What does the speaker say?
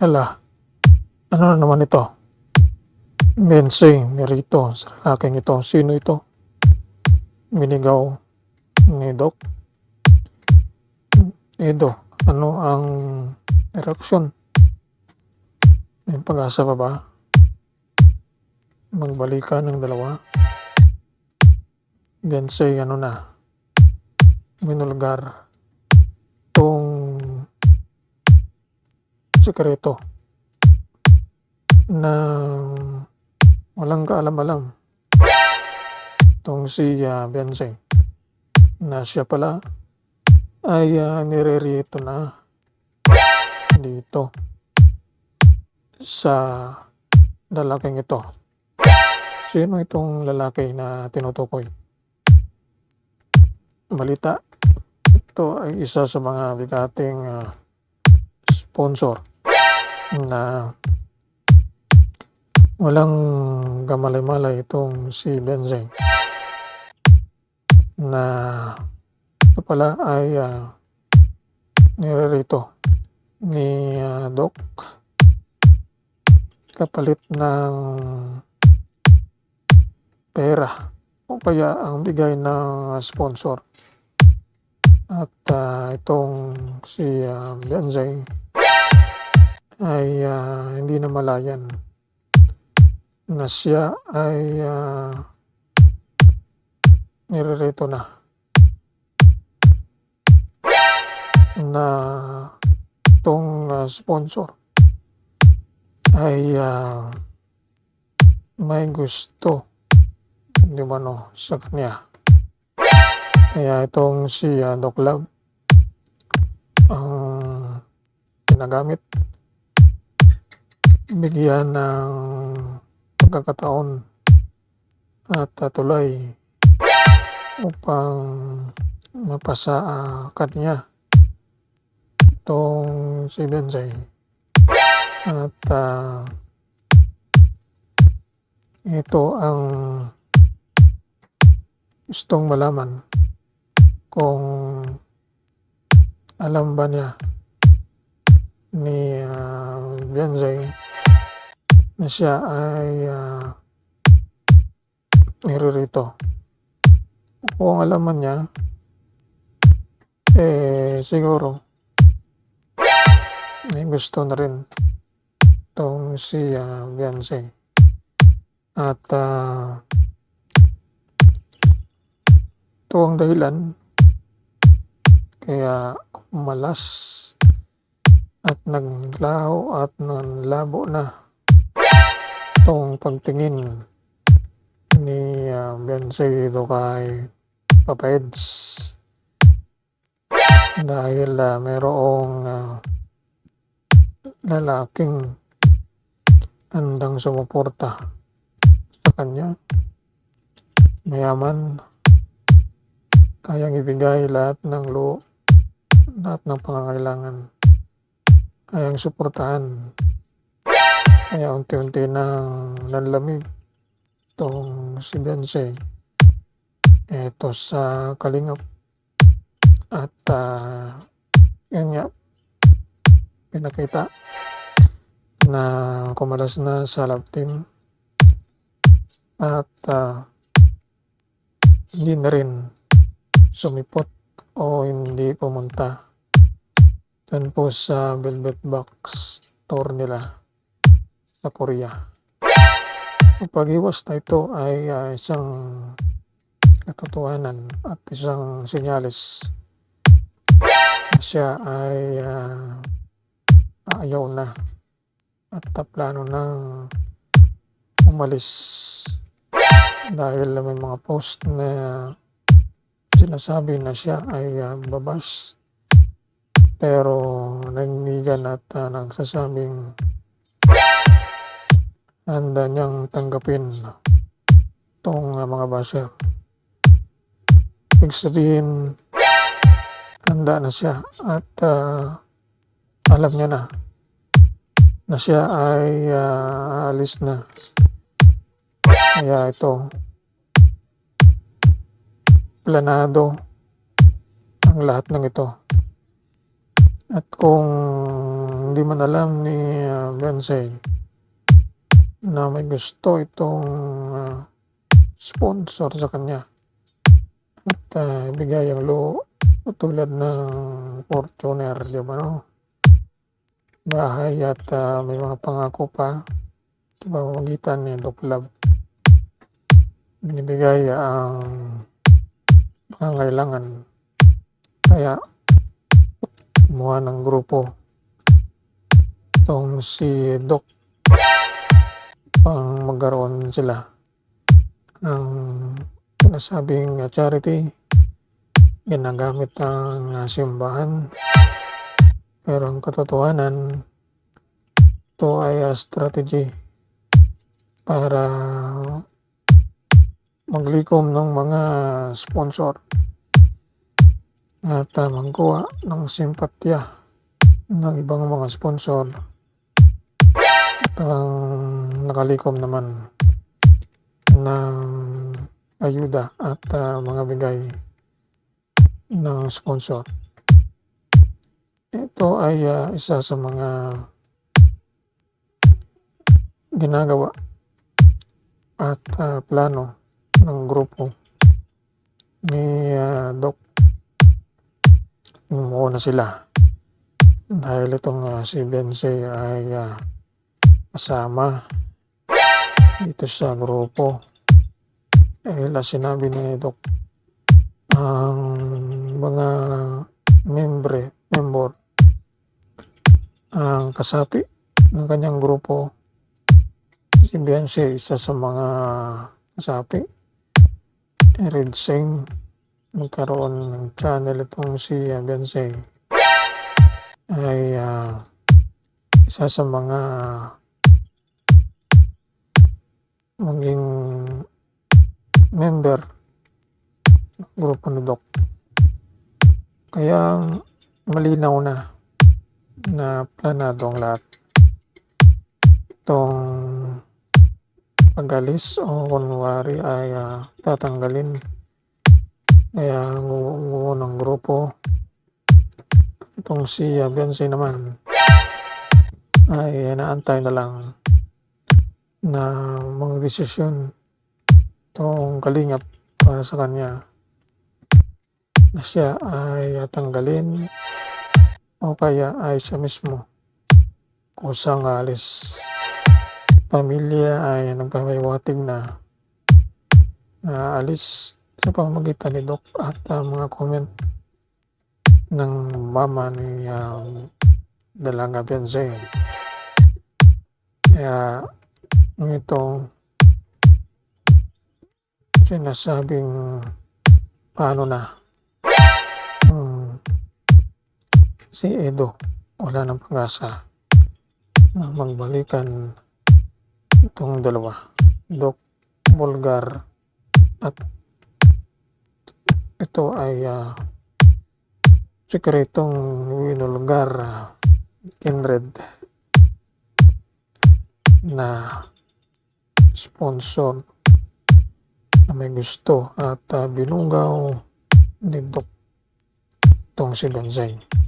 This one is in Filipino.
Hala, ano na naman ito? Benseng nirito sa lalaking ito. Sino ito? Minigaw ni Doc. Edo, ano ang reaksyon? May pag-asa pa ba? Magbalikan ng dalawa? Benseng, ano na? Minulgar tong sekreto na walang kaalam-alam tong si Benseng na siya pala ay nirerito na dito sa lalaking ito. Sino itong lalaki na tinutukoy? Balita, ito ay isa sa mga bigating sponsor na walang gamalay-malay itong si Benseng na ito pala ay nirerito ni Doc kapalit ng pera o kaya ang bigay ng sponsor. At itong si Benseng ay hindi na malayan na siya ay nirerito na itong sponsor ay may gusto di ba no sa kanya. Kaya itong si Doc Love ang ginagamit, bigyan ng pagkakataon at tuloy upang mapasa kanya itong si Benseng. At ito ang gustong malaman kung alam ba niya ni Benseng na siya ay nirerito. Kung alam man niya, siguro may gusto na rin itong si Benseng. At ito ang dahilan kaya malas at naglaho at nanlabo na itong pagtingin ni Benseng dito kay Papa Eds dahil mayroong lalaking handang sumuporta sa kanya, mayaman, kayang ibigay lahat ng lahat ng pangangailangan, kayang suportahan. Kaya unti-unti nang nanlamig itong si Benseng eto sa kalingap. At yun nga, pinakita na kumalas na sa love team at hindi na rin sumipot o hindi pumunta dun po sa Velvet Box tour nila sa Korea. Ang pag-iwas na ito ay isang katotohanan at isang senyales na siya ay ayaw na at plano nang umalis dahil may mga post na sinasabi na siya ay babas, pero naninigan at nagsasabing handa niyang tanggapin itong mga basher. Ibig sabihin, handa na siya at alam niya na siya ay aalis na. Kaya ito, planado ang lahat ng ito. At kung hindi man alam ni Beyonce na may gusto itong sponsor sa kanya at ibigay ang tulad ng Fortuner, di ba, no? Bahay at may mga pangako pa sa pamamagitan ni Doc Love. Binibigay ang pangangailangan. Kaya kumuha ng grupo itong si Doc pang magkaroon sila ng sinasabing charity. Ginagamit ang simbahan, pero ang katotohanan ito ay strategy para maglikom ng mga sponsor at magkuha ng simpatya ng ibang mga sponsor at ang nakalikom naman ng ayuda at mga bigay ng sponsor. Ito ay isa sa mga ginagawa at plano ng grupo ni Doc. Umuuna sila dahil itong si Beyonce ay kasama dito sa grupo. Dahil sinabi ni Doc, ang mga member ang kasapi ng kanyang grupo. Si Beyonce isa sa mga kasapi. Red Sing magkaroon ng channel itong si Beyonce ay isa sa mga maging member ng grupo ni Doc. Kaya malinaw na planado ang lahat. Itong pag-alis o kunwari ay tatanggalin. Kaya nguo ng grupo. Itong si Beyonce naman ay naantay na lang na mga desisyon itong kalingap para sa kanya na siya ay tanggalin o kaya ay siya mismo kusang alis. Pamilya ay nagpapahiwatig na alis sa pamamagitan ni Doc at mga comment ng mama ni Dalaga Beyonce. Kaya itong sinasabing paano na si Edo wala ng pag-asa na magbalikan itong dalawa, Doc Bulgar, at ito ay sikretong winulgar kindred na sponsor na may gusto at binunggaw ni Doc itong si Beyonce.